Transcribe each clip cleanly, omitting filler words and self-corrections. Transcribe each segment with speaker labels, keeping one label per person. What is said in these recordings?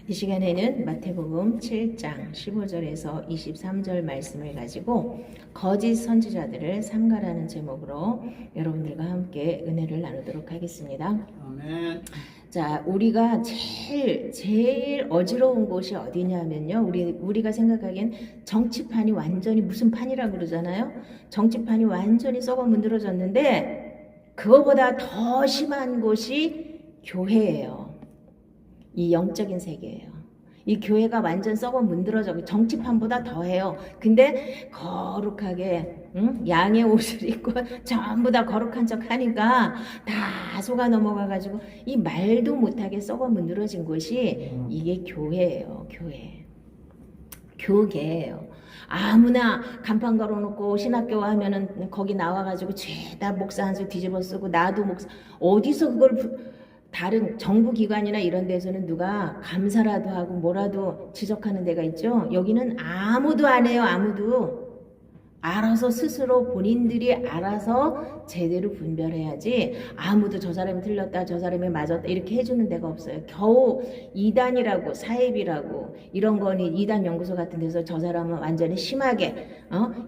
Speaker 1: 이 시간에는 마태복음 7장 15절에서 23절 말씀을 가지고 거짓 선지자들을 삼가라는 제목으로 여러분들과 함께 은혜를 나누도록 하겠습니다.
Speaker 2: 아멘.
Speaker 1: 자, 우리가 제일 어지러운 곳이 어디냐면요. 우리가 생각하기엔 정치판이 완전히 무슨 판이라고 그러잖아요. 정치판이 완전히 썩어 문드러졌는데 그거보다 더 심한 곳이 교회예요. 이 영적인 세계예요. 이 교회가 완전 썩어 문드러져 정치판보다 더해요. 근데 거룩하게 양의 옷을 입고 전부 다 거룩한 척 하니까 다 속아 넘어가가지고 이 말도 못하게 썩어 문드러진 곳이 이게 교회예요. 교계예요. 아무나 간판 걸어놓고 신학교 하면은 거기 나와가지고 죄다 목사 한 수 뒤집어 쓰고 나도 목사 어디서 그걸 다른 정부기관이나 이런 데서는 누가 감사라도 하고 뭐라도 지적하는 데가 있죠. 여기는 아무도 안 해요. 아무도. 알아서 스스로 본인들이 알아서 제대로 분별해야지 아무도 저 사람이 틀렸다 저 사람이 맞았다 이렇게 해주는 데가 없어요. 겨우 이단이라고 사입이라고 이런 거니 이단 연구소 같은 데서 저 사람은 완전히 심하게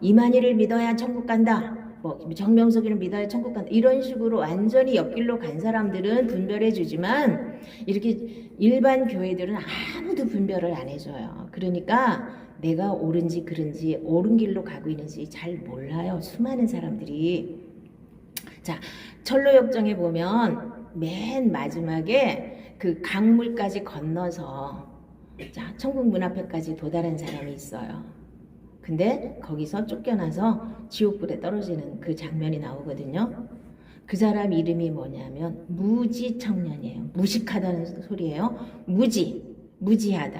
Speaker 1: 이만희를 믿어야 천국 간다. 뭐 정명석이를 믿어야 천국 간다. 이런 식으로 완전히 옆길로 간 사람들은 분별해 주지만 이렇게 일반 교회들은 아무도 분별을 안 해줘요. 그러니까 내가 옳은지 그른지 옳은 길로 가고 있는지 잘 몰라요. 수많은 사람들이. 자, 철로역정에 보면 맨 마지막에 그 강물까지 건너서 자, 천국 문 앞에까지 도달한 사람이 있어요. 근데 거기서 쫓겨나서 지옥불에 떨어지는 그 장면이 나오거든요. 그 사람 이름이 뭐냐면 무지 청년이에요. 무식하다는 소리예요. 무지하다.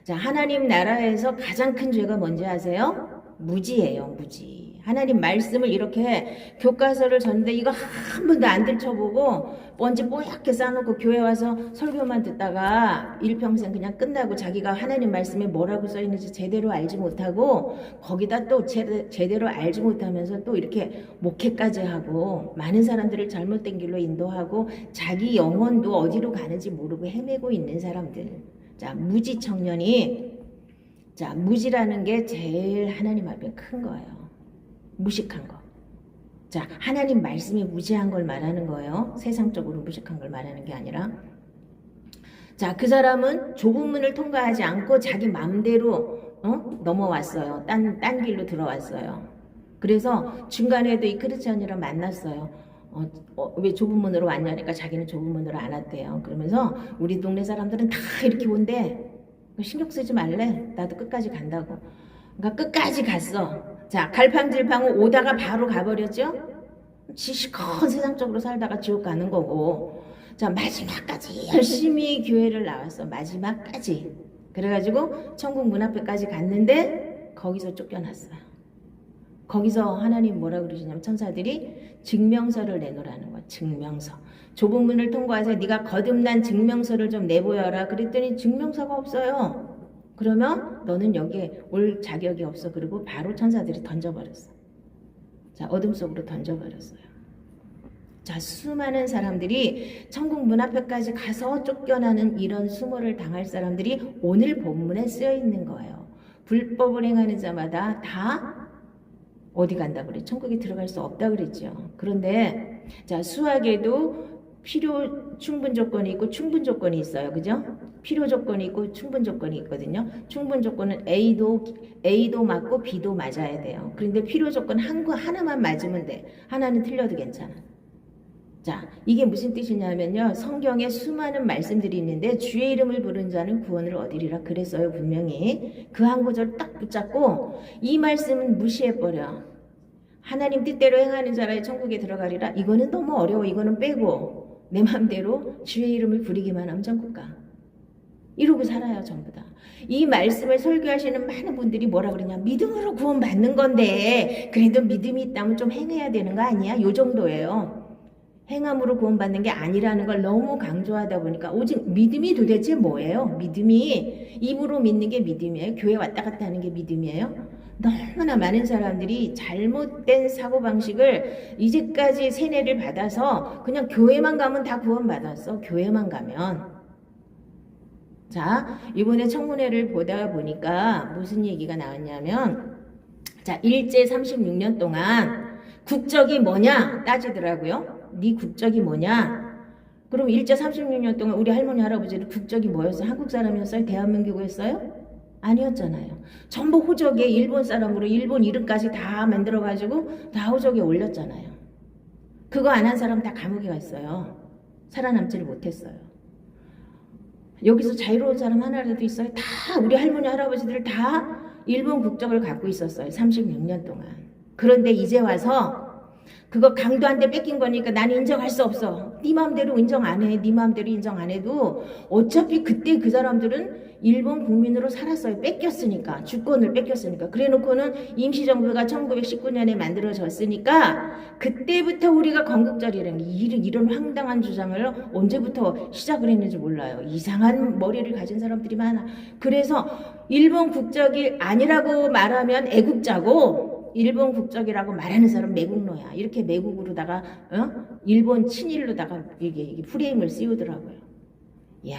Speaker 1: 자, 하나님 나라에서 가장 큰 죄가 뭔지 아세요? 무지예요. 무지. 하나님 말씀을 이렇게 교과서를 줬는데 이거 한 번도 안 들춰보고 먼지 뽀얗게 싸놓고 교회 와서 설교만 듣다가 일평생 그냥 끝나고 자기가 하나님 말씀에 뭐라고 써있는지 제대로 알지 못하고 거기다 또 제대로 알지 못하면서 또 이렇게 목회까지 하고 많은 사람들을 잘못된 길로 인도하고 자기 영혼도 어디로 가는지 모르고 헤매고 있는 사람들. 자, 무지 청년이 자, 무지라는 게 제일 하나님 앞에 큰 거예요. 무식한 거. 자, 하나님 말씀이 무지한 걸 말하는 거예요. 세상적으로 무식한 걸 말하는 게 아니라. 자, 그 사람은 좁은 문을 통과하지 않고 자기 맘대로 넘어왔어요. 딴 길로 들어왔어요. 그래서 중간에도 이 크리스천이랑 만났어요. 왜 좁은 문으로 왔냐니까 자기는 좁은 문으로 안 왔대요. 그러면서 우리 동네 사람들은 다 이렇게 온대. 신경 쓰지 말래. 나도 끝까지 간다고. 그러니까 끝까지 갔어. 자, 갈팡질팡 오다가 바로 가버렸죠? 지시컨 세상적으로 살다가 지옥 가는 거고. 자, 마지막까지 열심히 교회를 나왔어. 마지막까지. 그래가지고 천국 문 앞에까지 갔는데 거기서 쫓겨났어요. 거기서 하나님 뭐라 그러시냐면 천사들이 증명서를 내놓으라는 거야. 증명서. 좁은 문을 통과해서 네가 거듭난 증명서를 좀 내보여라. 그랬더니 증명서가 없어요. 그러면 너는 여기에 올 자격이 없어. 그리고 바로 천사들이 던져버렸어. 자, 어둠 속으로 던져버렸어요. 자, 수많은 사람들이 천국 문 앞에까지 가서 쫓겨나는 이런 수모를 당할 사람들이 오늘 본문에 쓰여 있는 거예요. 불법을 행하는 자마다 다 어디 간다 그래? 천국에 들어갈 수 없다 그랬죠. 그런데 자, 수학에도 필요 충분 조건이 있고 충분 조건이 있어요. 그죠? 필요 조건이 있고 충분 조건이 있거든요. 충분 조건은 A도 맞고 B도 맞아야 돼요. 그런데 필요 조건 하나만 맞으면 돼. 하나는 틀려도 괜찮아. 자, 이게 무슨 뜻이냐면요. 성경에 수많은 말씀들이 있는데 주의 이름을 부른 자는 구원을 얻으리라 그랬어요. 분명히. 그 한 구절 딱 붙잡고 이 말씀은 무시해버려. 하나님 뜻대로 행하는 자라의 천국에 들어가리라. 이거는 너무 어려워. 이거는 빼고 내 맘대로 주의 이름을 부리기만 하면 천국 가. 이러고 살아요. 전부 다. 이 말씀을 설교하시는 많은 분들이 뭐라 그러냐. 믿음으로 구원 받는 건데 그래도 믿음이 있다면 좀 행해야 되는 거 아니야? 요 정도예요. 행함으로 구원받는 게 아니라는 걸 너무 강조하다 보니까 오직 믿음이 도대체 뭐예요? 믿음이 입으로 믿는 게 믿음이에요? 교회 왔다 갔다 하는 게 믿음이에요? 너무나 많은 사람들이 잘못된 사고방식을 이제까지 세뇌를 받아서 그냥 교회만 가면 다 구원받았어. 교회만 가면. 자, 이번에 청문회를 보다 보니까 무슨 얘기가 나왔냐면, 자, 일제 36년 동안 국적이 뭐냐 따지더라고요. 네 국적이 뭐냐? 그럼 일제 36년 동안 우리 할머니 할아버지는 국적이 뭐였어요? 한국 사람이었어요? 대한민국이었어요? 아니었잖아요. 전부 호적에 일본 사람으로 일본 이름까지 다 만들어가지고 다 호적에 올렸잖아요. 그거 안 한 사람 다 감옥에 갔어요. 살아남지를 못했어요. 여기서 자유로운 사람 하나라도 있어요? 다 우리 할머니 할아버지들 다 일본 국적을 갖고 있었어요. 36년 동안. 그런데 이제 와서 그거 강도한테 뺏긴 거니까 나는 인정할 수 없어. 네 마음대로 인정 안 해. 네 마음대로 인정 안 해도 어차피 그때 그 사람들은 일본 국민으로 살았어요. 뺏겼으니까. 주권을 뺏겼으니까. 그래놓고는 임시정부가 1919년에 만들어졌으니까 그때부터 우리가 건국절이라는 이런 황당한 주장을 언제부터 시작을 했는지 몰라요. 이상한 머리를 가진 사람들이 많아. 그래서 일본 국적이 아니라고 말하면 애국자고 일본 국적이라고 말하는 사람 매국노야. 이렇게 매국으로다가 일본 친일로다가 이게 프레임을 씌우더라고요. 야,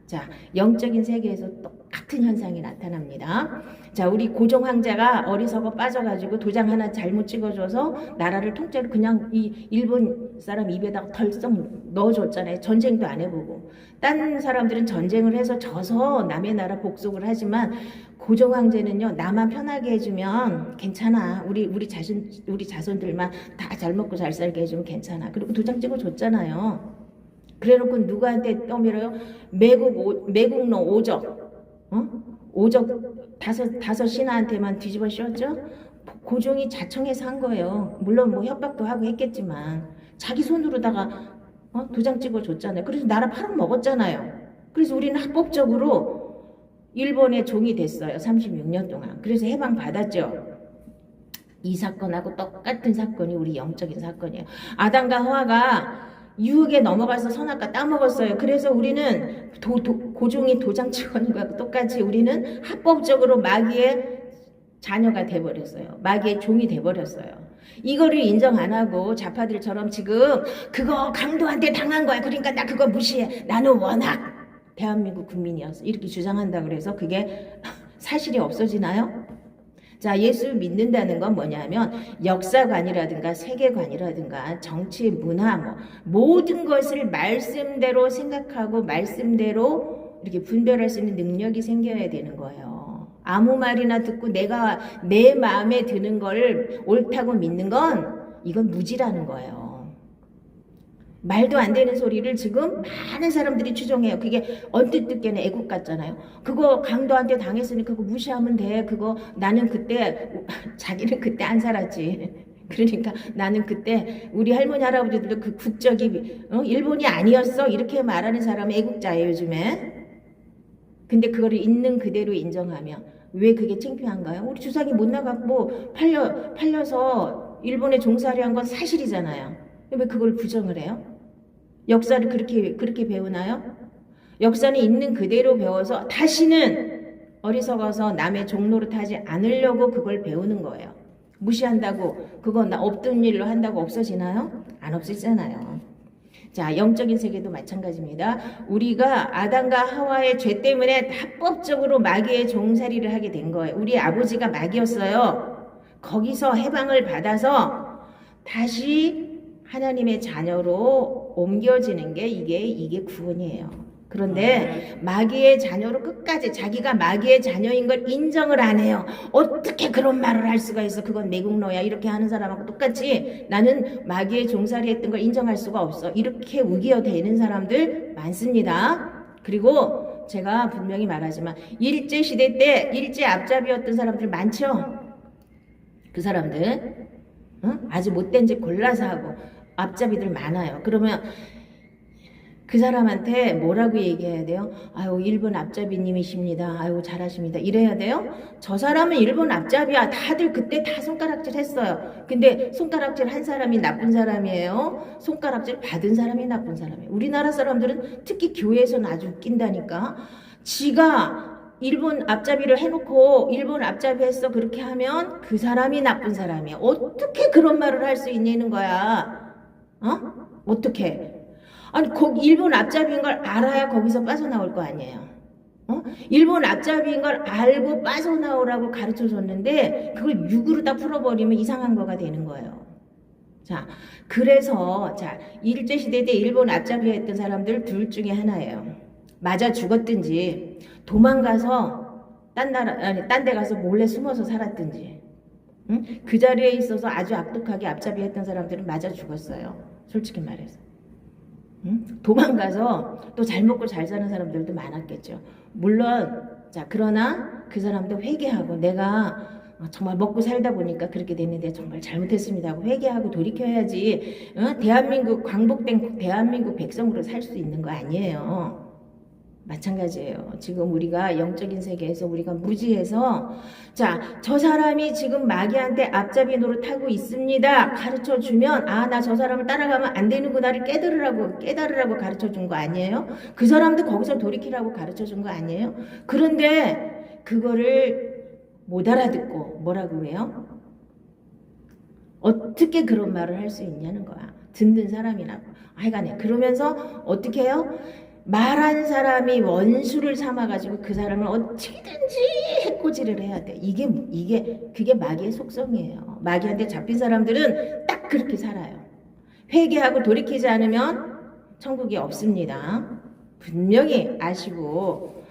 Speaker 1: 자, 영적인 세계에서 똑같은 현상이 나타납니다. 자, 우리 고종 황제가 어리석어 빠져가지고 도장 하나 잘못 찍어줘서 나라를 통째로 그냥 이 일본 사람 입에다가 덜썩 넣어줬잖아요. 전쟁도 안 해보고. 딴 사람들은 전쟁을 해서 져서 남의 나라 복속을 하지만 고종 황제는요, 나만 편하게 해주면 괜찮아. 우리 자손들만 다 잘 먹고 잘 살게 해주면 괜찮아. 그리고 도장 찍어줬잖아요. 그래놓고 누구한테 떠밀어요? 매국노 오적, 오적 다섯 신하한테만 뒤집어 씌웠죠? 고종이 자청해서 한 거예요. 물론 뭐 협박도 하고 했겠지만 자기 손으로다가 도장 찍어줬잖아요. 그래서 나라 팔아먹었잖아요. 그래서 우리는 합법적으로 일본의 종이 됐어요. 36년 동안. 그래서 해방 받았죠. 이 사건하고 똑같은 사건이 우리 영적인 사건이에요. 아담과 하와가 유혹에 넘어가서 선악과 따먹었어요. 그래서 우리는 고종이 도장 찍어준 거하고 똑같이 우리는 합법적으로 마귀의 자녀가 돼버렸어요. 마귀의 종이 돼버렸어요. 이거를 인정 안 하고 좌파들처럼 지금 그거 강도한테 당한 거야. 그러니까 나 그거 무시해. 나는 워낙 대한민국 국민이었어. 이렇게 주장한다 그래서 그게 사실이 없어지나요? 자, 예수 믿는다는 건 뭐냐면 역사관이라든가 세계관이라든가 정치, 문화 뭐 모든 것을 말씀대로 생각하고 말씀대로 이렇게 분별할 수 있는 능력이 생겨야 되는 거예요. 아무 말이나 듣고 내가 내 마음에 드는 걸 옳다고 믿는 건 이건 무지라는 거예요. 말도 안 되는 소리를 지금 많은 사람들이 추종해요. 그게 언뜻 듣기에는 애국 같잖아요. 그거 강도한테 당했으니까 그거 무시하면 돼. 그거 나는 그때 자기는 그때 안 살았지. 그러니까 나는 그때 우리 할머니 할아버지들도 그 국적이 일본이 아니었어. 이렇게 말하는 사람은 애국자예요 요즘에. 근데 그거를 있는 그대로 인정하면 왜 그게 창피한가요? 우리 주사기 못 나갔고 팔려서 일본에 종살이 한 건 사실이잖아요. 왜 그걸 부정을 해요? 역사를 그렇게 배우나요? 역사는 있는 그대로 배워서 다시는 어리석어서 남의 종노릇 하지 않으려고 그걸 배우는 거예요. 무시한다고 그거 나 없던 일로 한다고 없어지나요? 안 없어지잖아요. 자, 영적인 세계도 마찬가지입니다. 우리가 아담과 하와의 죄 때문에 합법적으로 마귀의 종살이를 하게 된 거예요. 우리 아버지가 마귀였어요. 거기서 해방을 받아서 다시 하나님의 자녀로 옮겨지는 게 이게 구원이에요. 그런데 마귀의 자녀로 끝까지 자기가 마귀의 자녀인 걸 인정을 안 해요. 어떻게 그런 말을 할 수가 있어? 그건 매국노야. 이렇게 하는 사람하고 똑같이 나는 마귀의 종살이 했던 걸 인정할 수가 없어. 이렇게 우기어대는 사람들 많습니다. 그리고 제가 분명히 말하지만 일제시대 때 일제 앞잡이였던 사람들 많죠? 그 사람들 아주 못된 짓 골라서 하고 앞잡이들 많아요. 그러면 그 사람한테 뭐라고 얘기해야 돼요? 아유, 일본 앞잡이님이십니다. 아유, 잘하십니다. 이래야 돼요? 저 사람은 일본 앞잡이야. 다들 그때 다 손가락질 했어요. 근데 손가락질 한 사람이 나쁜 사람이에요? 손가락질 받은 사람이 나쁜 사람이에요. 우리나라 사람들은 특히 교회에서는 아주 웃긴다니까. 지가 일본 앞잡이를 해놓고 일본 앞잡이 했어 그렇게 하면 그 사람이 나쁜 사람이야. 어떻게 그런 말을 할 수 있냐는 거야. 어떻게? 아니 거기 일본 앞잡이인 걸 알아야 거기서 빠져나올 거 아니에요. 일본 앞잡이인 걸 알고 빠져나오라고 가르쳐 줬는데 그걸 육으로 다 풀어버리면 이상한 거가 되는 거예요. 자, 그래서 자, 일제시대 때 일본 앞잡이했던 사람들 둘 중에 하나예요. 맞아 죽었든지 도망가서 딴 데 가서 몰래 숨어서 살았든지, 응? 그 자리에 있어서 아주 악독하게 앞잡이했던 사람들은 맞아 죽었어요. 솔직히 말해서. 응? 도망가서 또 잘 먹고 잘 사는 사람들도 많았겠죠. 물론 자, 그러나 그 사람도 회개하고 내가 정말 먹고 살다 보니까 그렇게 됐는데 정말 잘못했습니다 하고 회개하고 돌이켜야지, 대한민국 광복된 대한민국 백성으로 살 수 있는 거 아니에요. 마찬가지예요. 지금 우리가 영적인 세계에서 우리가 무지해서 자, 저 사람이 지금 마귀한테 앞잡이 노릇하고 있습니다 가르쳐 주면 나 저 사람을 따라가면 안 되는구나를 깨달으라고 가르쳐 준 거 아니에요? 그 사람도 거기서 돌이키라고 가르쳐 준 거 아니에요? 그런데 그거를 못 알아듣고 뭐라고 해요? 어떻게 그런 말을 할 수 있냐는 거야. 듣는 사람이라고. 하여간에 그러면서 어떻게 해요? 말한 사람이 원수를 삼아가지고 그 사람을 어떻게든지 해코지를 해야 돼. 그게 마귀의 속성이에요. 마귀한테 잡힌 사람들은 딱 그렇게 살아요. 회개하고 돌이키지 않으면 천국이 없습니다. 분명히 아시고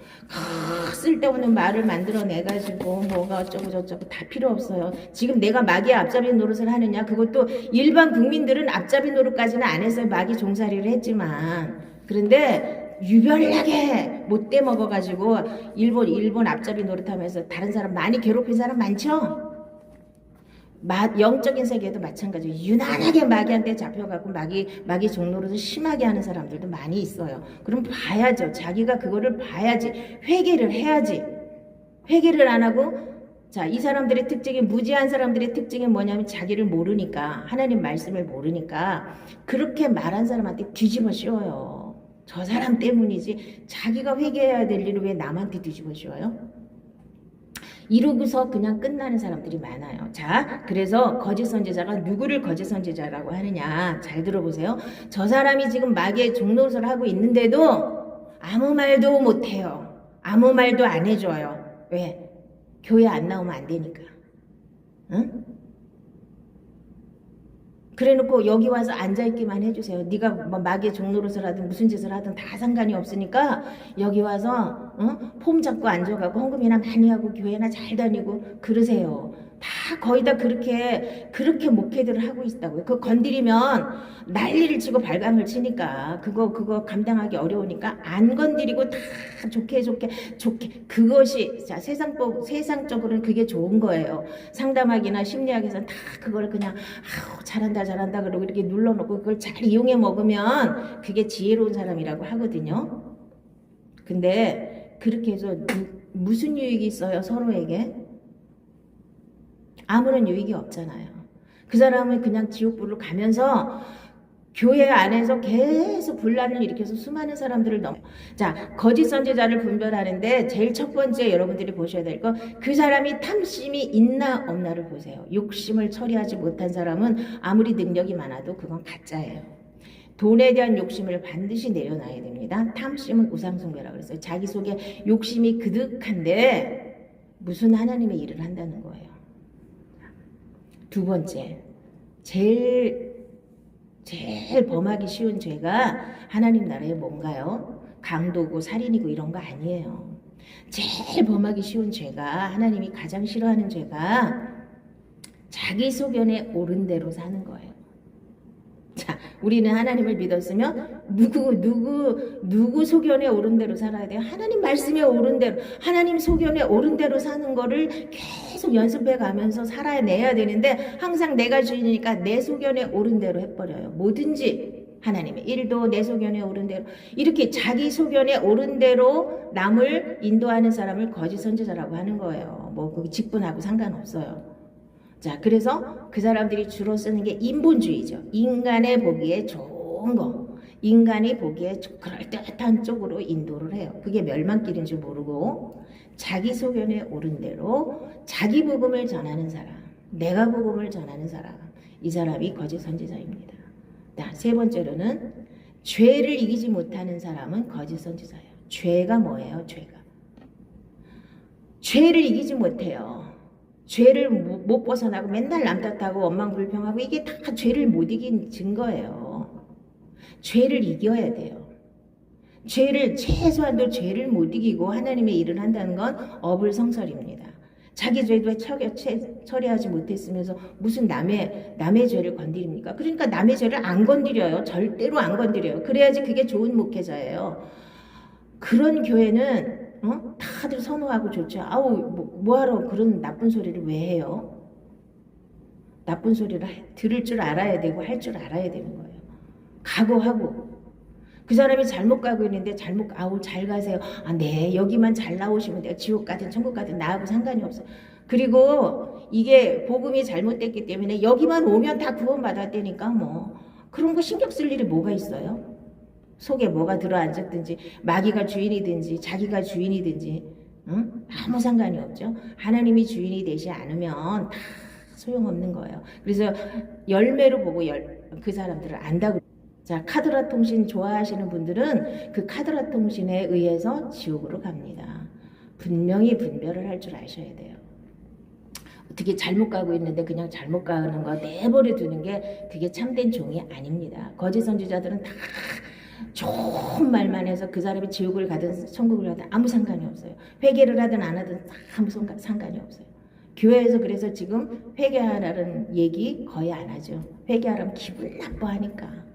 Speaker 1: 쓸데없는 말을 만들어내가지고 뭐가 어쩌고 저쩌고 다 필요 없어요. 지금 내가 마귀의 앞잡이 노릇을 하느냐? 그것도 일반 국민들은 앞잡이 노릇까지는 안 했어요. 마귀 종살이를 했지만. 그런데 유별나게 못돼 먹어가지고 일본 앞잡이 노릇하면서 다른 사람 많이 괴롭힌 사람 많죠? 영적인 세계도 마찬가지예요. 유난하게 마귀한테 잡혀가고 마귀 종노릇을 심하게 하는 사람들도 많이 있어요. 그럼 봐야죠. 자기가 그거를 봐야지. 회개를 해야지. 회개를 안 하고 자, 이 사람들의 특징이 무지한 사람들의 특징이 뭐냐면 자기를 모르니까 하나님 말씀을 모르니까 그렇게 말한 사람한테 뒤집어 씌워요. 저 사람 때문이지 자기가 회개해야 될 일을 왜 남한테 뒤집어 씌워요? 이러고서 그냥 끝나는 사람들이 많아요. 자, 그래서 거짓 선지자가 누구를 거짓 선지자라고 하느냐? 잘 들어보세요. 저 사람이 지금 마귀의 종노릇을 하고 있는데도 아무 말도 못해요. 아무 말도 안 해줘요. 왜? 교회 안 나오면 안 되니까. 응? 그래놓고 여기 와서 앉아있기만 해주세요. 네가 뭐 마귀의 종노릇을 하든 무슨 짓을 하든 다 상관이 없으니까 여기 와서 폼 잡고 앉아가고 헌금이나 많이 하고 교회나 잘 다니고 그러세요. 다 거의 다 그렇게 목회들을 하고 있다고요. 그거 건드리면 난리를 치고 발광을 치니까 그거 감당하기 어려우니까 안 건드리고 다 좋게 그것이 자 세상적으로는 그게 좋은 거예요. 상담학이나 심리학에서는 다 그걸 그냥 잘한다 그러고 이렇게 눌러놓고 그걸 잘 이용해 먹으면 그게 지혜로운 사람이라고 하거든요. 근데 그렇게 해서 무슨 유익이 있어요 서로에게? 아무런 유익이 없잖아요. 그 사람은 그냥 지옥불로 가면서 교회 안에서 계속 분란을 일으켜서 수많은 사람들을 자, 거짓 선지자를 분별하는데 제일 첫 번째 여러분들이 보셔야 될 거 그 사람이 탐심이 있나 없나를 보세요. 욕심을 처리하지 못한 사람은 아무리 능력이 많아도 그건 가짜예요. 돈에 대한 욕심을 반드시 내려놔야 됩니다. 탐심은 우상숭배라고 그랬어요. 자기 속에 욕심이 그득한데 무슨 하나님의 일을 한다는 거예요. 두 번째, 제일 범하기 쉬운 죄가 하나님 나라에 뭔가요? 강도고 살인이고 이런 거 아니에요. 제일 범하기 쉬운 죄가 하나님이 가장 싫어하는 죄가 자기 소견에 옳은 대로 사는 거예요. 자, 우리는 하나님을 믿었으면 누구 소견에 옳은 대로 살아야 돼요? 하나님 말씀에 옳은 대로, 하나님 소견에 옳은 대로 사는 거를 계속 연습해 가면서 살아내야 되는데 항상 내가 주인이니까 내 소견에 옳은 대로 해버려요. 뭐든지 하나님의 일도 내 소견에 옳은 대로 이렇게 자기 소견에 옳은 대로 남을 인도하는 사람을 거짓 선지자라고 하는 거예요. 뭐 그 직분하고 상관없어요. 자, 그래서 그 사람들이 주로 쓰는 게 인본주의죠. 인간의 보기에 좋은 거, 인간이 보기에 그럴듯한 쪽으로 인도를 해요. 그게 멸망길인 줄 모르고 자기 소견에 옳은 대로 자기 복음을 전하는 사람, 내가 복음을 전하는 사람, 이 사람이 거짓 선지자입니다. 자, 세 번째로는 죄를 이기지 못하는 사람은 거짓 선지자예요. 죄가 뭐예요? 죄가 죄를 이기지 못해요. 죄를 못 벗어나고 맨날 남 탓하고 원망불평하고 이게 다 죄를 못 이긴 증거예요. 죄를 이겨야 돼요. 죄를 최소한도 죄를 못 이기고 하나님의 일을 한다는 건 어불성설입니다. 자기 죄도 처리하지 못했으면서 무슨 남의 죄를 건드립니까? 그러니까 남의 죄를 안 건드려요. 절대로 안 건드려요. 그래야지 그게 좋은 목회자예요. 그런 교회는 다들 선호하고 좋죠. 아우 뭐하러 그런 나쁜 소리를 왜 해요? 나쁜 소리를 들을 줄 알아야 되고 할 줄 알아야 되는 거예요. 각오하고 그 사람이 잘못 가고 있는데 아우 잘 가세요. 아, 네 여기만 잘 나오시면 돼요. 지옥 가든 천국 가든 나하고 상관이 없어요. 그리고 이게 복음이 잘못됐기 때문에 여기만 오면 다 구원받았다니까 뭐 그런 거 신경 쓸 일이 뭐가 있어요? 속에 뭐가 들어앉았든지 마귀가 주인이든지 자기가 주인이든지 아무 상관이 없죠. 하나님이 주인이 되지 않으면 다 소용없는 거예요. 그래서 열매로 보고 그 사람들을 안다고. 자, 카드라 통신 좋아하시는 분들은 그 카드라 통신에 의해서 지옥으로 갑니다. 분명히 분별을 할 줄 아셔야 돼요. 어떻게 잘못 가고 있는데 그냥 잘못 가는 거 내버려 두는 게 그게 참된 종이 아닙니다. 거짓 선지자들은 다 좋은 말만 해서 그 사람이 지옥을 가든 천국을 가든 아무 상관이 없어요. 회개를 하든 안 하든 아무 상관이 없어요. 교회에서 그래서 지금 회개하라는 얘기 거의 안 하죠. 회개하라면 기분 나빠하니까.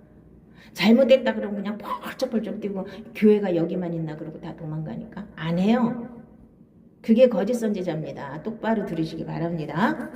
Speaker 1: 잘못됐다 그러면 그냥 펄쩍펄쩍 뛰고 교회가 여기만 있나 그러고 다 도망가니까 안 해요. 그게 거짓 선지자입니다. 똑바로 들으시기 바랍니다.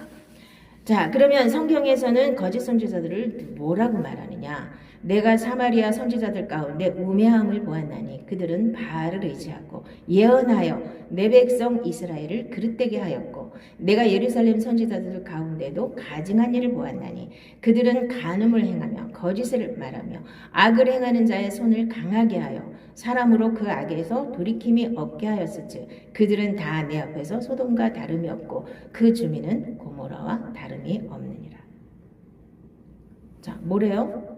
Speaker 1: 자, 그러면 성경에서는 거짓 선지자들을 뭐라고 말하느냐? 내가 사마리아 선지자들 가운데 우매함을 보았나니 그들은 바알을 의지하고 예언하여 내 백성 이스라엘을 그릇되게 하였고 내가 예루살렘 선지자들 가운데도 가증한 일을 보았나니 그들은 간음을 행하며 거짓을 말하며 악을 행하는 자의 손을 강하게 하여 사람으로 그 악에서 돌이킴이 없게 하였을즉 그들은 다 내 앞에서 소돔과 다름이 없고 그 주민은 고모라와 다름이 없느니라. 자, 뭐래요?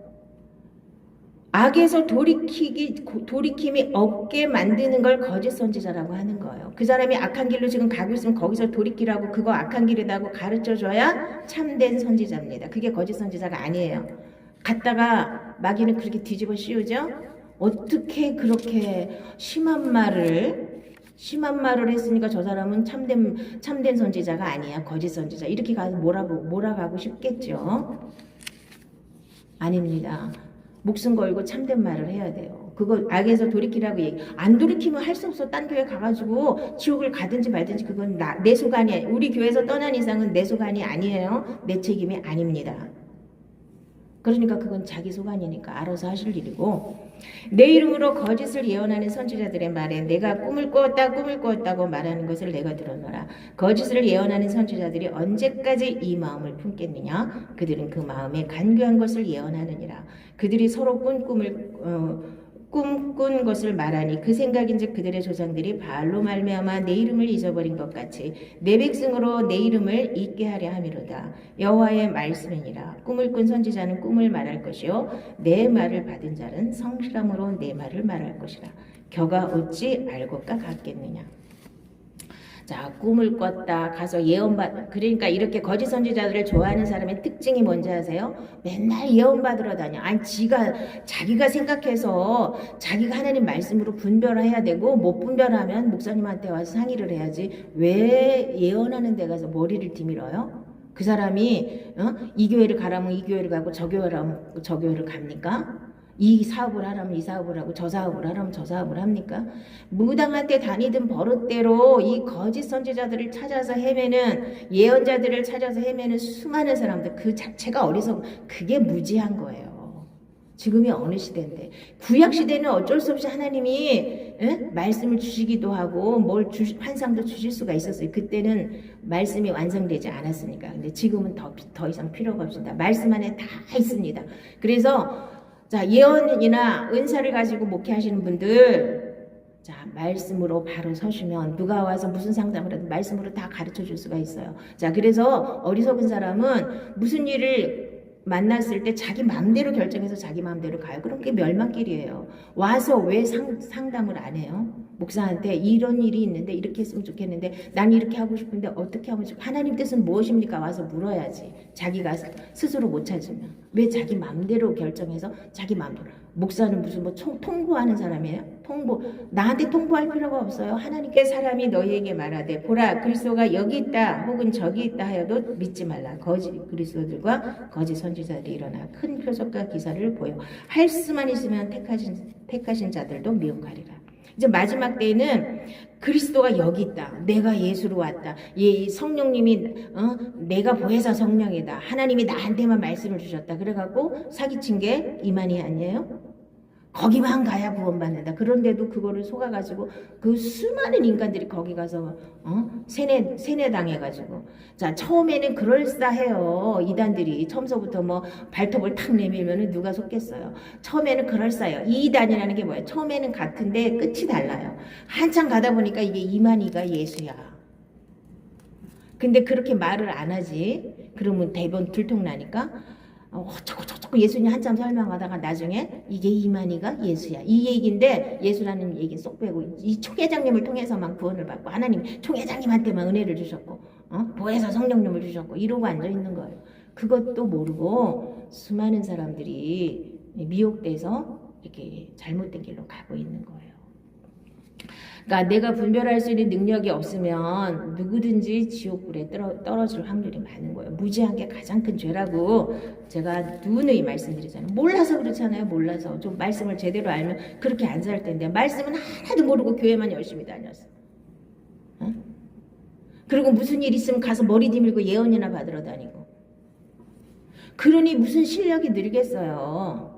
Speaker 1: 악에서 돌이킴이 없게 만드는 걸 거짓 선지자라고 하는 거예요. 그 사람이 악한 길로 지금 가고 있으면 거기서 돌이키라고 그거 악한 길이라고 가르쳐줘야 참된 선지자입니다. 그게 거짓 선지자가 아니에요. 갔다가 마귀는 그렇게 뒤집어 씌우죠. 어떻게 그렇게 심한 말을 했으니까 저 사람은 참된 선지자가 아니야. 거짓 선지자. 이렇게 가서 몰아가고 싶겠죠. 아닙니다. 목숨 걸고 참된 말을 해야 돼요. 그거 악에서 돌이키라고 안 돌이키면 할 수 없어. 딴 교회 가가지고 지옥을 가든지 말든지 그건 내 소관이야. 우리 교회에서 떠난 이상은 내 소관이 아니에요. 내 책임이 아닙니다. 그러니까 그건 자기 소관이니까 알아서 하실 일이고 내 이름으로 거짓을 예언하는 선지자들의 말에 내가 꿈을 꾸었다고 말하는 것을 내가 들었노라. 거짓을 예언하는 선지자들이 언제까지 이 마음을 품겠느냐? 그들은 그 마음에 간교한 것을 예언하느니라. 그들이 서로 꿈꾼 것을 말하니 그 생각인즉 그들의 조상들이 바알로 말미암아 내 이름을 잊어버린 것 같이 내 백성으로 내 이름을 잊게 하려 함이로다. 여호와의 말씀이니라. 꿈을 꾼 선지자는 꿈을 말할 것이요 내 말을 받은 자는 성실함으로 내 말을 말할 것이라. 겨가 어찌 알 것과 같겠느냐. 자, 꿈을 꿨다 가서 그러니까 이렇게 거짓 선지자들을 좋아하는 사람의 특징이 뭔지 아세요? 맨날 예언받으러 다녀. 아니 자기가 생각해서 자기가 하나님 말씀으로 분별해야 되고 못 분별하면 목사님한테 와서 상의를 해야지 왜 예언하는 데 가서 머리를 디밀어요? 그 사람이 이 교회를 가라면 이 교회를 가고 저 교회를 하면 저 교회를 갑니까? 이 사업을 하라면 이 사업을 하고 저 사업을 하라면 저 사업을 합니까? 무당한테 다니던 버릇대로 이 거짓 선지자들을 찾아서 헤매는 예언자들을 찾아서 헤매는 수많은 사람들 그 자체가 그게 무지한 거예요. 지금이 어느 시대인데 구약 시대는 어쩔 수 없이 하나님이 말씀을 주시기도 하고 환상도 주실 수가 있었어요. 그때는 말씀이 완성되지 않았으니까. 근데 지금은 더 이상 필요가 없습니다. 말씀 안에 다 있습니다. 그래서 자, 예언이나 은사를 가지고 목회하시는 분들, 자, 말씀으로 바로 서시면 누가 와서 무슨 상담을 해도 말씀으로 다 가르쳐 줄 수가 있어요. 자, 그래서 어리석은 사람은 무슨 일을 만났을 때 자기 마음대로 결정해서 자기 마음대로 가요. 그럼 그게 멸망길이에요. 와서 왜 상담을 안 해요? 목사한테 이런 일이 있는데 이렇게 했으면 좋겠는데 난 이렇게 하고 싶은데 어떻게 하면 좋겠 하나님 뜻은 무엇입니까? 와서 물어야지. 자기가 스스로 못 찾으면. 왜 자기 마음대로 결정해서 자기 마음대로. 목사는 무슨 뭐 통보하는 사람이에요? 나한테 통보할 필요가 없어요. 하나님께 사람이 너희에게 말하되 보라 그리스도가 여기 있다 혹은 저기 있다 하여도 믿지 말라. 거짓 그리스도들과 거짓 선지자들이 일어나 큰 표적과 기사를 보여 할 수만 있으면 택하신 자들도 미혹하리라. 이제 마지막 때에는 그리스도가 여기 있다. 내가 예수로 왔다. 성령님이 내가 보혜사 성령이다. 하나님이 나한테만 말씀을 주셨다. 그래갖고 사기친 게 이만희 아니에요? 거기만 가야 구원받는다. 그런데도 그거를 속아가지고 그 수많은 인간들이 거기 가서 세뇌 당해가지고 자 처음에는 그럴싸해요. 이단들이 처음서부터 뭐 발톱을 탁 내밀면은 누가 속겠어요. 처음에는 그럴싸해요. 이 이단이라는 게 뭐예요? 처음에는 같은데 끝이 달라요. 한참 가다 보니까 이게 이만희가 예수야. 근데 그렇게 말을 안 하지. 그러면 대본 들통나니까 어쩌고 예수님 한참 설명하다가 나중에 이게 이만희가 예수야. 이 얘기인데 예수라는 얘기 쏙 빼고 이 총회장님을 통해서만 구원을 받고 하나님 총회장님한테만 은혜를 주셨고 보혜사 성령님을 주셨고 이러고 앉아있는 거예요. 그것도 모르고 수많은 사람들이 미혹돼서 이렇게 잘못된 길로 가고 있는 거예요. 그러니까 내가 분별할 수 있는 능력이 없으면 누구든지 지옥불에 떨어질 확률이 많은 거예요. 무지한 게 가장 큰 죄라고 제가 누누이 말씀드리잖아요. 몰라서 그렇잖아요. 몰라서. 좀 말씀을 제대로 알면 그렇게 안 살 텐데 말씀은 하나도 모르고 교회만 열심히 다녔어. 그리고 무슨 일 있으면 가서 머리 디밀고 예언이나 받으러 다니고. 그러니 무슨 실력이 늘겠어요.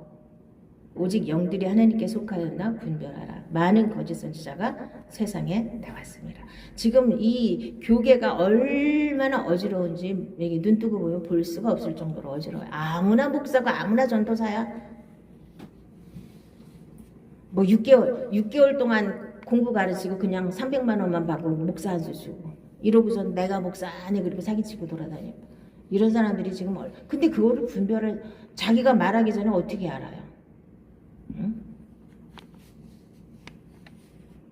Speaker 1: 오직 영들이 하나님께 속하였나 분별하라. 많은 거짓 선지자가 세상에 나왔습니다. 지금 이 교계가 얼마나 어지러운지 여기 눈 뜨고 보면 볼 수가 없을 정도로 어지러워요. 아무나 목사가 아무나 전도사야. 뭐 6개월 동안 공부 가르치고 그냥 300만 원만 받고 목사 한 수 주고 이러고선 내가 목사 아니 그리고 사기치고 돌아다니고 이런 사람들이 지금 근데 그거를 분별을 자기가 말하기 전에 어떻게 알아요?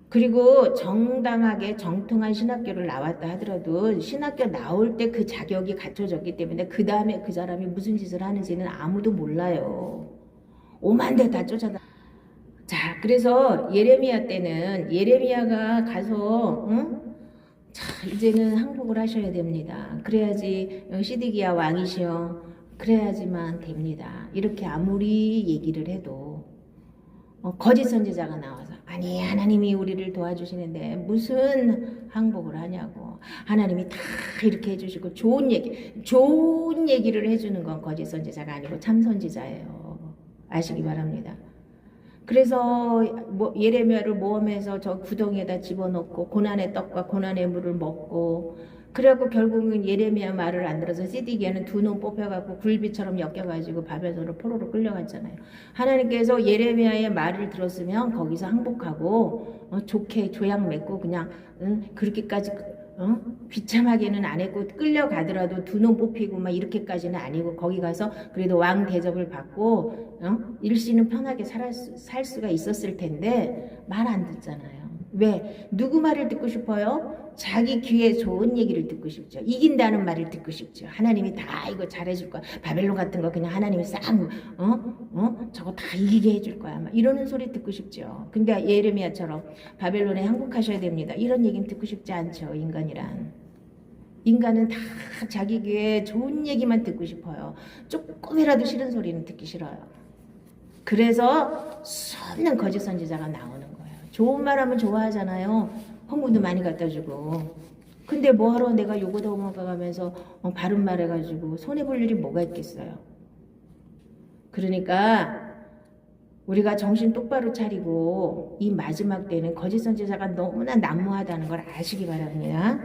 Speaker 1: 그리고 정당하게 정통한 신학교를 나왔다 하더라도 신학교 나올 때 그 자격이 갖춰졌기 때문에 그 다음에 그 사람이 무슨 짓을 하는지는 아무도 몰라요. 오만 대 다 쫓아다. 자, 그래서 예레미야 때는 예레미야가 가서 자, 이제는 항복을 하셔야 됩니다. 그래야지 시드기야 왕이시여. 그래야지만 됩니다. 이렇게 아무리 얘기를 해도 거짓 선지자가 나와서 아니 하나님이 우리를 도와주시는데 무슨 항복을 하냐고 하나님이 다 이렇게 해주시고 좋은 얘기를 해주는 건 거짓 선지자가 아니고 참 선지자예요. 아시기 바랍니다. 그래서 뭐 예레미야를 모험해서 저 구덩이에다 집어넣고 고난의 떡과 고난의 물을 먹고 그래갖고 결국은 예레미야 말을 안 들어서 시디기야는 두 눈 뽑혀갖고 굴비처럼 엮여가지고 바벨론으로 포로로 끌려갔잖아요. 하나님께서 예레미야의 말을 들었으면 거기서 항복하고 좋게 조약 맺고 그냥 그렇게까지 비참하게는 안 했고 끌려가더라도 두 눈 뽑히고 막 이렇게까지는 아니고 거기 가서 그래도 왕 대접을 받고 일시는 편하게 살 수가 있었을 텐데 말 안 듣잖아요. 왜? 누구 말을 듣고 싶어요? 자기 귀에 좋은 얘기를 듣고 싶죠. 이긴다는 말을 듣고 싶죠. 하나님이 다 이거 잘해줄 거야. 바벨론 같은 거 그냥 하나님이 싹 저거 다 이기게 해줄 거야. 막 이러는 소리 듣고 싶죠. 근데 예레미야처럼 바벨론에 항복하셔야 됩니다. 이런 얘기는 듣고 싶지 않죠. 인간은 다 자기 귀에 좋은 얘기만 듣고 싶어요. 조금이라도 싫은 소리는 듣기 싫어요. 그래서 수없는 거짓 선지자가 나오는 거예요. 좋은 말 하면 좋아하잖아요. 헌금도 많이 갖다 주고. 근데 뭐하러 내가 요거다 먹어가면서 바른 말 해가지고 손해볼 일이 뭐가 있겠어요. 그러니까 우리가 정신 똑바로 차리고 이 마지막 때는 거짓 선지자가 너무나 난무하다는 걸 아시기 바랍니다.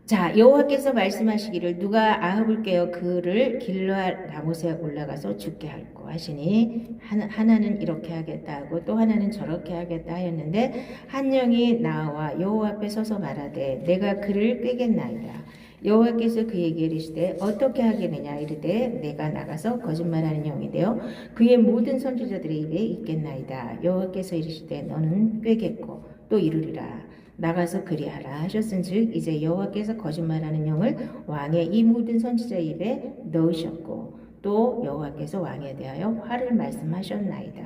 Speaker 1: 자, 여호와께서 말씀하시기를 누가 아합을 깨어 그를 길르앗 라못에 올라가서 죽게 할고 하시니 하나는 이렇게 하겠다 하고 또 하나는 저렇게 하겠다 하였는데 한 영이 나와 여호와 앞에 서서 말하되 내가 그를 끄겠나이다. 여호와께서 그에게 이르시되 어떻게 하겠느냐 이르되 내가 나가서 거짓말하는 영이 되어 그의 모든 선지자들의 입에 있겠나이다. 여호와께서 이르시되 너는 꾀겠고 또 이르리라. 나가서 그리하라 하셨은즉 이제 여호와께서 거짓말하는 영을 왕의 이 모든 선지자 입에 넣으셨고 또 여호와께서 왕에 대하여 화를 말씀하셨나이다.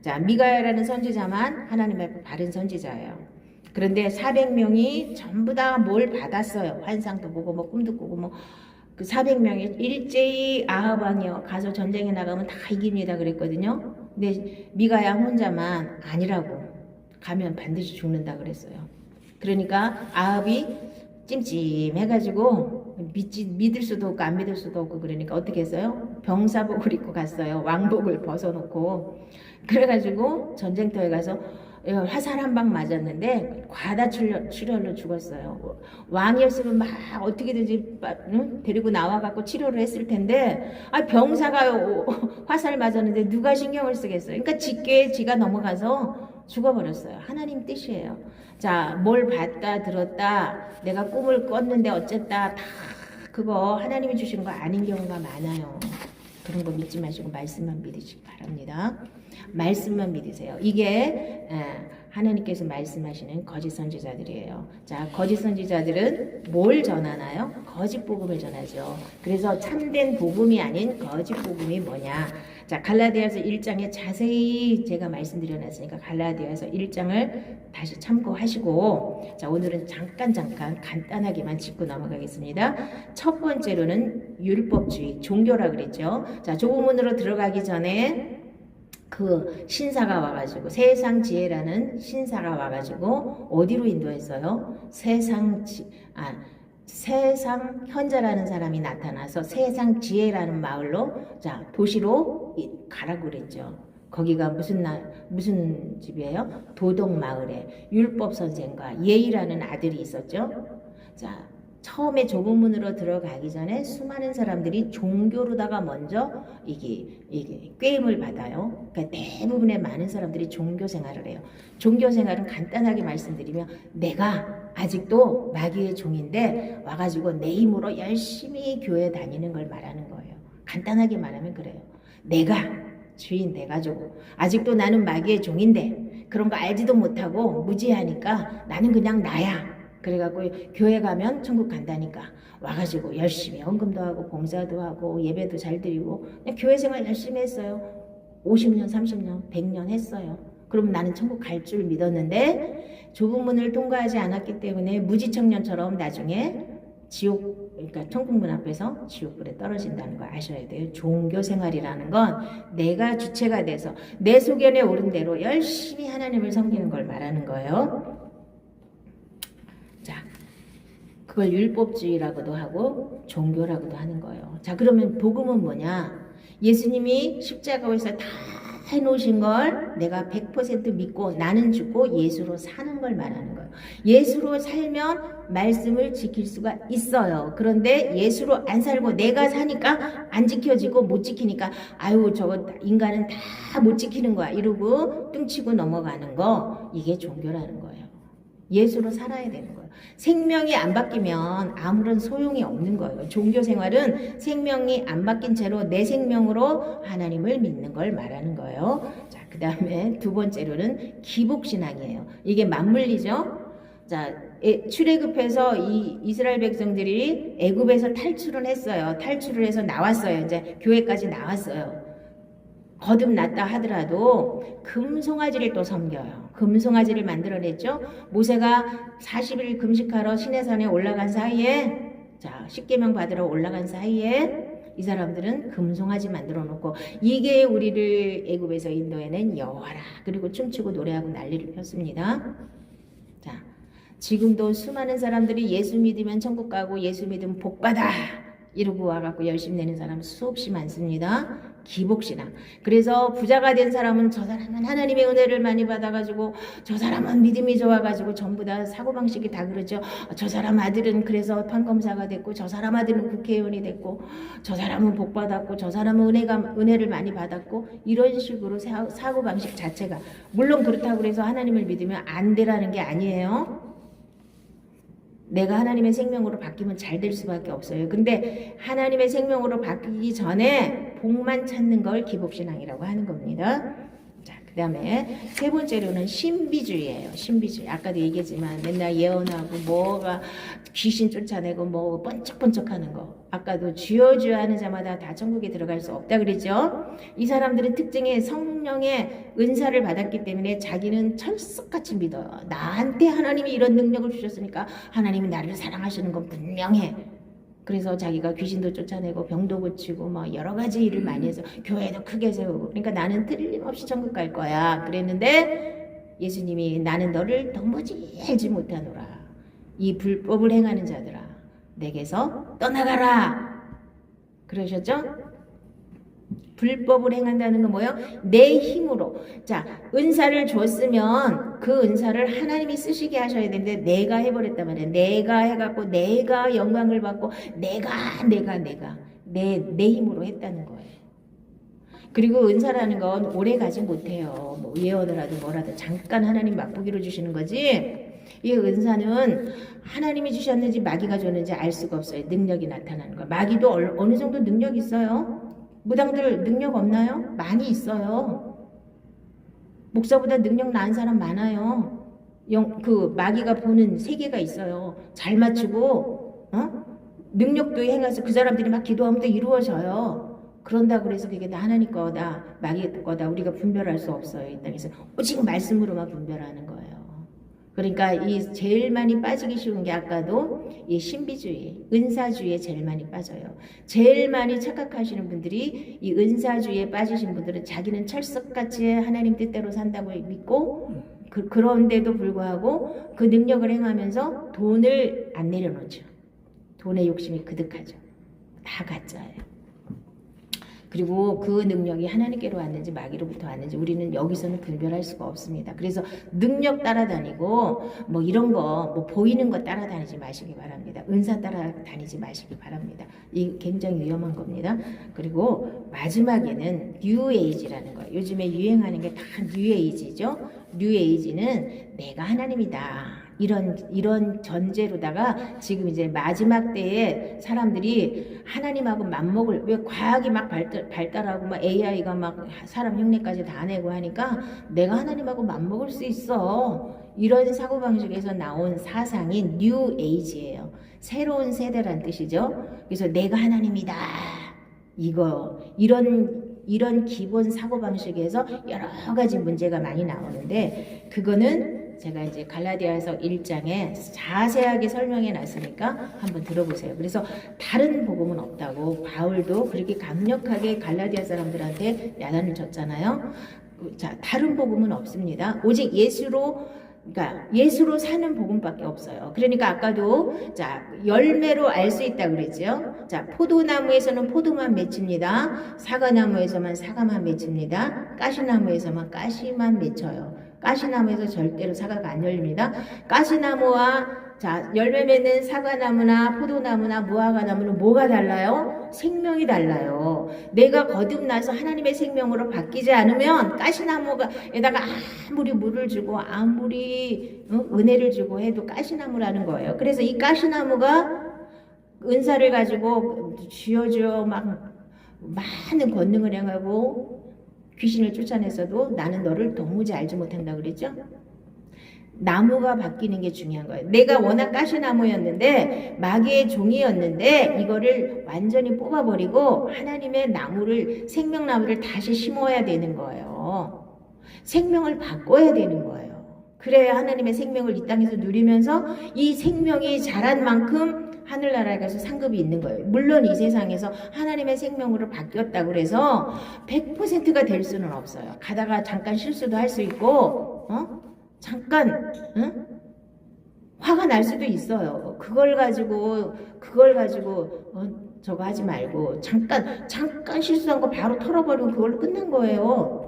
Speaker 1: 자, 미가야라는 선지자만 하나님 앞에 바른 선지자예요. 그런데 400명이 전부 다 뭘 받았어요. 환상도 보고 뭐 꿈도 꾸고 뭐 그 400명이 일제히 아합 왕이요 가서 전쟁에 나가면 다 이깁니다 그랬거든요. 근데 미가야 혼자만 아니라고 가면 반드시 죽는다 그랬어요. 그러니까 아합이 찜찜해가지고 믿을 수도 없고 안 믿을 수도 없고 그러니까 어떻게 했어요? 병사복을 입고 갔어요. 왕복을 벗어놓고 그래가지고 전쟁터에 가서 화살 한 방 맞았는데 과다 출혈로 죽었어요. 왕이었으면 막 어떻게든지 데리고 나와갖고 치료를 했을 텐데 병사가 화살 맞았는데 누가 신경을 쓰겠어요. 그러니까 직계에 지가 넘어가서 죽어버렸어요. 하나님 뜻이에요. 자, 뭘 봤다 들었다 내가 꿈을 꿨는데 어쨌다 다 그거 하나님이 주시는 거 아닌 경우가 많아요. 그런 거 믿지 마시고 말씀만 믿으시기 바랍니다. 말씀만 믿으세요. 이게 하나님께서 말씀하시는 거짓 선지자들이에요. 자, 거짓 선지자들은 뭘 전하나요? 거짓 복음을 전하죠. 그래서 참된 복음이 아닌 거짓 복음이 뭐냐? 자, 갈라디아서 1장에 자세히 제가 말씀드려놨으니까 갈라디아서 1장을 다시 참고하시고 자, 오늘은 잠깐 간단하게만 짚고 넘어가겠습니다. 첫 번째로는 율법주의, 종교라 그랬죠. 자, 조문으로 들어가기 전에 그 신사가 와가지고 세상 지혜라는 신사가 와가지고 어디로 인도했어요? 세상 현자라는 사람이 나타나서 세상 지혜라는 마을로 자 도시로 가라고 그랬죠. 거기가 무슨 집이에요? 도덕 마을에 율법 선생과 예의라는 아들이 있었죠. 자, 처음에 좁은 문으로 들어가기 전에 수많은 사람들이 종교로다가 먼저 이게 꾀임을 받아요. 그러니까 대부분의 많은 사람들이 종교 생활을 해요. 종교 생활은 간단하게 말씀드리면 내가 아직도 마귀의 종인데 와가지고 내 힘으로 열심히 교회 다니는 걸 말하는 거예요. 간단하게 말하면 그래요. 내가 주인 돼가지고 아직도 나는 마귀의 종인데 그런 거 알지도 못하고 무지하니까 나는 그냥 나야. 그래갖고 교회 가면 천국 간다니까 와가지고 열심히 헌금도 하고 봉사도 하고 예배도 잘 드리고 그냥 교회 생활 열심히 했어요. 50년, 30년, 100년 했어요. 그럼 나는 천국 갈 줄 믿었는데 좁은 문을 통과하지 않았기 때문에 무지청년처럼 나중에 지옥, 그러니까 천국문 앞에서 지옥불에 떨어진다는 거 아셔야 돼요. 종교 생활이라는 건 내가 주체가 돼서 내 소견에 오른 대로 열심히 하나님을 섬기는 걸 말하는 거예요. 자, 그걸 율법주의라고도 하고 종교라고도 하는 거예요. 자, 그러면 복음은 뭐냐? 예수님이 십자가에서 다 해놓으신 걸 내가 100% 믿고 나는 죽고 예수로 사는 걸 말하는 거예요. 예수로 살면 말씀을 지킬 수가 있어요. 그런데 예수로 안 살고 내가 사니까 안 지켜지고 못 지키니까 아유 저거 인간은 다 못 지키는 거야 이러고 뚱치고 넘어가는 거 이게 종교라는 거예요. 예수로 살아야 되는 거예요. 생명이 안 바뀌면 아무런 소용이 없는 거예요. 종교 생활은 생명이 안 바뀐 채로 내 생명으로 하나님을 믿는 걸 말하는 거예요. 자, 그 다음에 두 번째로는 기복신앙이에요. 이게 맞물리죠. 자, 출애굽해서 이 이스라엘 백성들이 애굽에서 탈출을 했어요. 탈출을 해서 나왔어요. 이제 교회까지 나왔어요. 거듭났다 하더라도 금송아지를 또 섬겨요. 금송아지를 만들어냈죠. 모세가 40일 금식하러 시내산에 올라간 사이에 자 10계명 받으러 올라간 사이에 이 사람들은 금송아지 만들어 놓고 이게 우리를 애굽에서 인도해낸 여호와라. 그리고 춤추고 노래하고 난리를 폈습니다. 자, 지금도 수많은 사람들이 예수 믿으면 천국 가고 예수 믿으면 복 받아 이러고 와갖고 열심히 내는 사람 수없이 많습니다. 기복신앙. 그래서 부자가 된 사람은 저 사람은 하나님의 은혜를 많이 받아가지고 저 사람은 믿음이 좋아가지고 전부 다 사고방식이 다 그러죠. 저 사람 아들은 그래서 판검사가 됐고 저 사람 아들은 국회의원이 됐고 저 사람은 복 받았고 저 사람은 은혜를 많이 받았고 이런 식으로 사고방식 자체가 물론 그렇다고 해서 하나님을 믿으면 안 되라는 게 아니에요. 내가 하나님의 생명으로 바뀌면 잘 될 수밖에 없어요. 근데 하나님의 생명으로 바뀌기 전에 복만 찾는 걸 기복신앙이라고 하는 겁니다. 자, 그 다음에 세 번째로는 신비주의예요. 신비주의. 아까도 얘기했지만 맨날 예언하고 뭐가 귀신 쫓아내고 뭐 번쩍번쩍하는 거. 아까도 주여 주여 하는 자마다 다 천국에 들어갈 수 없다 그랬죠. 이 사람들은 특징에 성령의 은사를 받았기 때문에 자기는 철석같이 믿어요. 나한테 하나님이 이런 능력을 주셨으니까 하나님이 나를 사랑하시는 건 분명해. 그래서 자기가 귀신도 쫓아내고 병도 고치고 뭐 여러 가지 일을 많이 해서 교회도 크게 세우고, 그러니까 나는 틀림없이 천국 갈 거야 그랬는데 예수님이 나는 너를 도무지 알지 못하노라. 이 불법을 행하는 자들아 내게서 떠나가라 그러셨죠? 불법을 행한다는 건 뭐예요? 내 힘으로. 자, 은사를 줬으면 그 은사를 하나님이 쓰시게 하셔야 되는데 내가 해버렸단 말이에요. 내가 해갖고 내가 영광을 받고 내가 내 힘으로 했다는 거예요. 그리고 은사라는 건 오래 가지 못해요. 뭐 예언을 하든 뭐라든 잠깐 하나님 맛보기로 주시는 거지. 이 은사는 하나님이 주셨는지 마귀가 줬는지 알 수가 없어요. 능력이 나타나는 거예요. 마귀도 어느 정도 능력이 있어요. 무당들 능력 없나요? 많이 있어요. 목사보다 능력 나은 사람 많아요. 그 마귀가 보는 세계가 있어요. 잘 맞추고 능력도 행해서 그 사람들이 막 기도하면 또 이루어져요. 그런다 그래서 그게 다 하나님 거다 마귀 거다 우리가 분별할 수 없어요. 이 땅에서 오직 말씀으로만 분별하는 거예요. 그러니까 이 제일 많이 빠지기 쉬운 게 아까도 이 신비주의, 은사주의에 제일 많이 빠져요. 제일 많이 착각하시는 분들이 이 은사주의에 빠지신 분들은 자기는 철석같이 하나님 뜻대로 산다고 믿고 그런데도 불구하고 그 능력을 행하면서 돈을 안 내려놓죠. 돈의 욕심이 그득하죠. 다 가짜예요. 그리고 그 능력이 하나님께로 왔는지 마귀로부터 왔는지 우리는 여기서는 분별할 수가 없습니다. 그래서 능력 따라다니고 뭐 이런 거 뭐 보이는 거 따라다니지 마시기 바랍니다. 은사 따라다니지 마시기 바랍니다. 이 굉장히 위험한 겁니다. 그리고 마지막에는 뉴에이지라는 거예요. 요즘에 유행하는 게 다 뉴에이지죠. 뉴에이지는 내가 하나님이다. 이런 전제로다가 지금 이제 마지막 때에 사람들이 하나님하고 맞먹을, 왜 과학이 막 발달하고 막 AI가 막 사람 흉내까지 다 내고 하니까 내가 하나님하고 맞먹을 수 있어. 이런 사고방식에서 나온 사상이 뉴 에이지예요. 새로운 세대란 뜻이죠. 그래서 내가 하나님이다. 이런 기본 사고방식에서 여러 가지 문제가 많이 나오는데 그거는 제가 이제 갈라디아서 1장에 자세하게 설명해 놨으니까 한번 들어보세요. 그래서 다른 복음은 없다고 바울도 그렇게 강력하게 갈라디아 사람들한테 야단을 쳤잖아요. 자, 다른 복음은 없습니다. 오직 그러니까 예수로 사는 복음밖에 없어요. 그러니까 아까도 자 열매로 알 수 있다 그랬죠. 자, 포도나무에서는 포도만 맺힙니다. 사과나무에서만 사과만 맺힙니다. 가시나무에서만 가시만 맺혀요. 가시나무에서 절대로 사과가 안 열립니다. 가시나무와 자 열매 맺는 사과나무나 포도나무나 무화과나무는 뭐가 달라요? 생명이 달라요. 내가 거듭나서 하나님의 생명으로 바뀌지 않으면 가시나무에다가 아무리 물을 주고 아무리 은혜를 주고 해도 가시나무라는 거예요. 그래서 이 가시나무가 은사를 가지고 쥐어쥐어 막 많은 권능을 행하고 귀신을 쫓아냈어도 나는 너를 도무지 알지 못한다 그랬죠? 나무가 바뀌는 게 중요한 거예요. 내가 워낙 가시나무였는데 마귀의 종이었는데 이거를 완전히 뽑아버리고 하나님의 나무를 생명나무를 다시 심어야 되는 거예요. 생명을 바꿔야 되는 거예요. 그래야 하나님의 생명을 이 땅에서 누리면서 이 생명이 자란 만큼 하늘나라에 가서 상급이 있는 거예요. 물론 이 세상에서 하나님의 생명으로 바뀌었다고 그래서 100%가 될 수는 없어요. 가다가 잠깐 실수도 할 수 있고 잠깐 화가 날 수도 있어요. 그걸 가지고 저거 하지 말고 잠깐 실수한 거 바로 털어버리고 그걸로 끝난 거예요.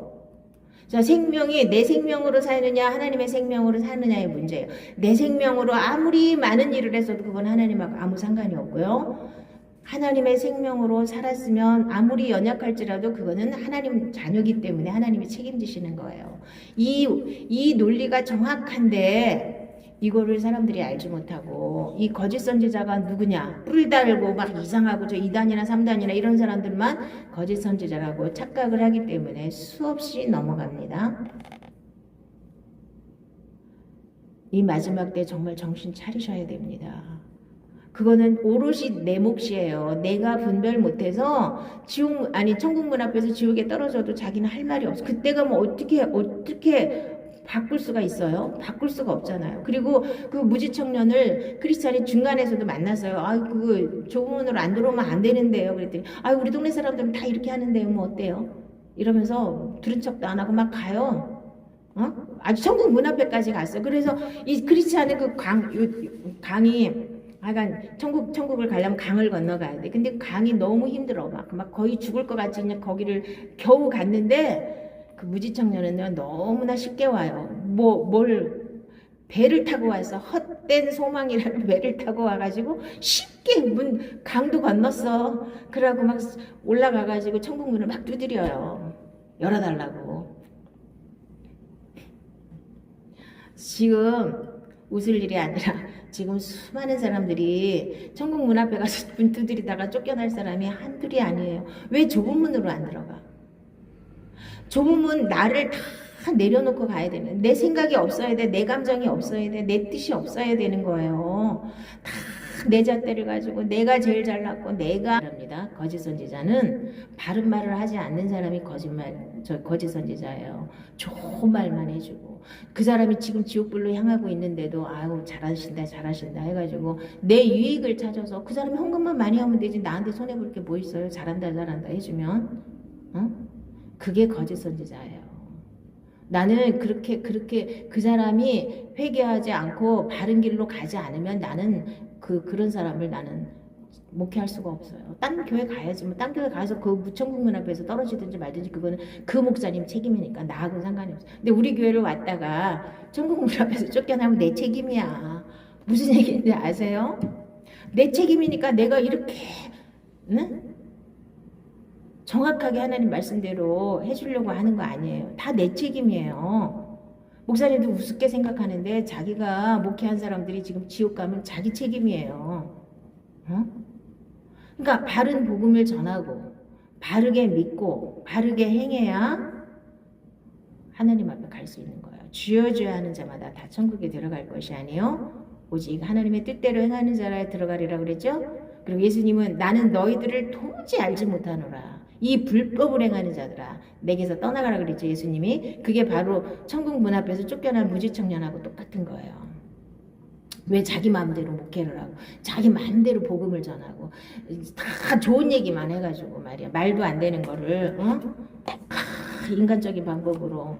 Speaker 1: 자, 생명이 내 생명으로 사느냐 하나님의 생명으로 사느냐의 문제예요. 내 생명으로 아무리 많은 일을 했어도 그건 하나님하고 아무 상관이 없고요. 하나님의 생명으로 살았으면 아무리 연약할지라도 그거는 하나님 자녀이기 때문에 하나님이 책임지시는 거예요. 이 논리가 정확한데 이거를 사람들이 알지 못하고 이 거짓 선지자가 누구냐? 뿔 달고 막 이상하고 저 2단이나 3단이나 이런 사람들만 거짓 선지자라고 착각을 하기 때문에 수없이 넘어갑니다. 이 마지막 때 정말 정신 차리셔야 됩니다. 그거는 오롯이 내 몫이에요. 내가 분별 못해서 천국 문 앞에서 지옥에 떨어져도 자기는 할 말이 없어. 그때가 뭐 어떻게 바꿀 수가 있어요? 바꿀 수가 없잖아요. 그리고 그 무지청년을 크리스찬이 중간에서도 만났어요. 아, 그 좁은 문으로 안 들어오면 안 되는데요. 그랬더니 아, 우리 동네 사람들은 다 이렇게 하는데요. 뭐 어때요? 이러면서 들은 척도 안 하고 막 가요. 아주 천국 문 앞에까지 갔어요. 그래서 이 크리스찬의 그 강이 하여간 천국을 가려면 강을 건너가야 돼. 근데 강이 너무 힘들어. 막 거의 죽을 것 같이 그냥 거기를 겨우 갔는데 그 무지청년은 너무나 쉽게 와요. 뭘 배를 타고 와서 헛된 소망이라는 배를 타고 와가지고 쉽게 강도 건넜어. 그러고 막 올라가가지고 천국 문을 막 두드려요. 열어달라고. 지금 웃을 일이 아니라 지금 수많은 사람들이 천국 문 앞에 가서 문 두드리다가 쫓겨날 사람이 한둘이 아니에요. 왜 좁은 문으로 안 들어가? 좁은 문 나를 다 내려놓고 가야 되는, 내 생각이 없어야 돼, 내 감정이 없어야 돼, 내 뜻이 없어야 되는 거예요. 다 내 잣대를 가지고 내가 제일 잘났고 내가 합니다. 거짓 선지자는 바른 말을 하지 않는 사람이 거짓 선지자예요. 좋은 말만 해주고 그 사람이 지금 지옥불로 향하고 있는데도 아유 잘하신다 해가지고 내 유익을 찾아서 그 사람이 헌금만 많이 하면 되지 나한테 손해볼 게 뭐 있어요. 잘한다 해주면 그게 거짓 선지자예요. 나는 그렇게 그 사람이 회개하지 않고 바른 길로 가지 않으면 나는 그런 사람을 나는 목회할 수가 없어요. 딴 교회 가야지. 뭐 딴 교회 가서 그 무천국 문 앞에서 떨어지든지 말든지 그거는 그 목사님 책임이니까 나하고는 상관이 없어. 근데 우리 교회를 왔다가 천국 문 앞에서 쫓겨나면 내 책임이야. 무슨 얘기인지 아세요? 내 책임이니까 내가 이렇게 정확하게 하나님 말씀대로 해주려고 하는 거 아니에요. 다 내 책임이에요. 목사님도 우습게 생각하는데 자기가 목회한 사람들이 지금 지옥 가면 자기 책임이에요. 그러니까 바른 복음을 전하고 바르게 믿고 바르게 행해야 하나님 앞에 갈 수 있는 거예요. 주여 하는 자마다 다 천국에 들어갈 것이 아니요 오직 하나님의 뜻대로 행하는 자라 들어가리라 그랬죠. 그리고 예수님은 나는 너희들을 도무지 알지 못하노라. 이 불법을 행하는 자들아 내게서 떠나가라 그랬죠. 예수님이. 그게 바로 천국 문 앞에서 쫓겨난 무지청년하고 똑같은 거예요. 왜 자기 마음대로 목회를 하고 자기 마음대로 복음을 전하고 다 좋은 얘기만 해가지고 말이야. 말도 안 되는 거를 인간적인 방법으로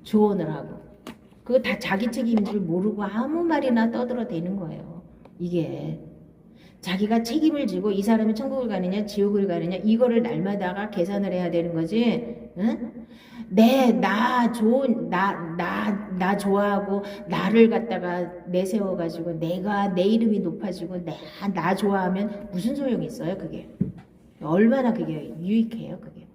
Speaker 1: 조언을 하고 그거 다 자기 책임인 줄 모르고 아무 말이나 떠들어대는 거예요. 이게 자기가 책임을 지고 이 사람이 천국을 가느냐 지옥을 가느냐 이거를 날마다가 계산을 해야 되는 거지. 나 좋아하고 나를 갖다가 내세워 가지고 내가 내 이름이 높아지고 나 좋아하면 무슨 소용이 있어요? 그게 얼마나 그게 유익해요? 그게.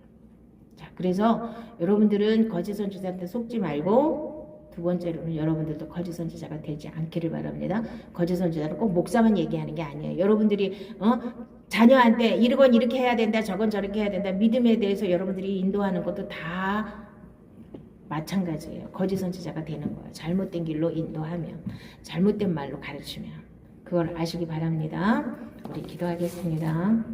Speaker 1: 자, 그래서 여러분들은 거짓 선지자한테 속지 말고 두 번째로는 여러분들도 거짓 선지자가 되지 않기를 바랍니다. 거짓 선지자는 꼭 목사만 얘기하는 게 아니에요. 여러분들이 자녀한테 이건 이렇게 해야 된다, 저건 저렇게 해야 된다, 믿음에 대해서 여러분들이 인도하는 것도 다 마찬가지예요. 거짓 선지자가 되는 거예요. 잘못된 길로 인도하면, 잘못된 말로 가르치면 그걸 아시기 바랍니다. 우리 기도하겠습니다.